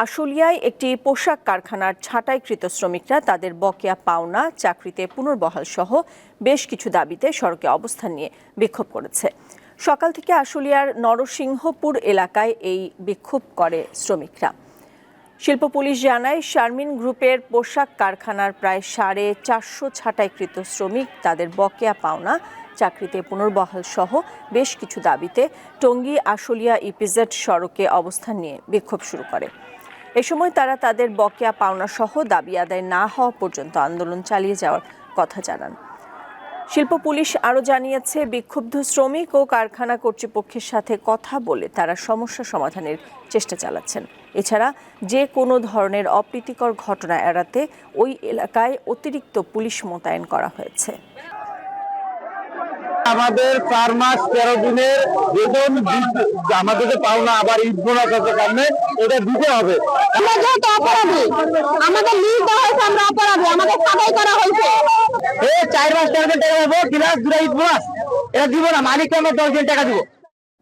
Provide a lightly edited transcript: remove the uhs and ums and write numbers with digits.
আশুলিয়ায় একটি পোশাক কারখানার ছাঁটাইকৃত শ্রমিকরা তাদের বকেয়া পাওনা, চাকরিতে পুনর্বহাল সহ বেশ কিছু দাবিতে সড়কে অবস্থান নিয়ে বিক্ষোভ করেছে। সকাল থেকে আশুলিয়ার নরসিংহপুর এলাকায় এই বিক্ষোভ করে শ্রমিকরা। শিল্প পুলিশ জানায়, শারমিন গ্রুপের পোশাক কারখানার প্রায় 450 ছাঁটাইকৃত শ্রমিক তাদের বকেয়া পাওনা, চাকরিতে পুনর্বহাল সহ বেশ কিছু দাবিতে টঙ্গী আশুলিয়া ইপিজেড সড়কে অবস্থান নিয়ে বিক্ষোভ শুরু করে। এ সময় তারা তাদের বকেয়া পাওনা সহ দাবি আদায় না হওয়া পর্যন্ত আন্দোলন চালিয়ে যাওয়ার কথা জানান। শিল্প পুলিশ আরও জানিয়েছে, বিক্ষুব্ধ শ্রমিক ও কারখানা কর্তৃপক্ষের সাথে কথা বলে তারা সমস্যা সমাধানের চেষ্টা চালাচ্ছেন। এছাড়া যে কোনো ধরনের অপ্রীতিকর ঘটনা এড়াতে ওই এলাকায় অতিরিক্ত পুলিশ মোতায়েন করা হয়েছে। আমাদের 4 মাস 13 দিনের বেতন আমাদের পাওনা আবার ঈদ বোনাস আছে, কারণে এটা দিতে হবে। আমরা যেহেতু অপরাধী, আমাদের লিজ দেওয়া হয়েছে, আমরা অপরাধী, আমাদের ছাঁটাই করা হয়েছে। 4 মাস 13 দিন টাকা দেবো, প্লাস 2 ঈদ বোনাস, এটা দিব না, মালিককে আমরা 10 দিন টাকা দিব।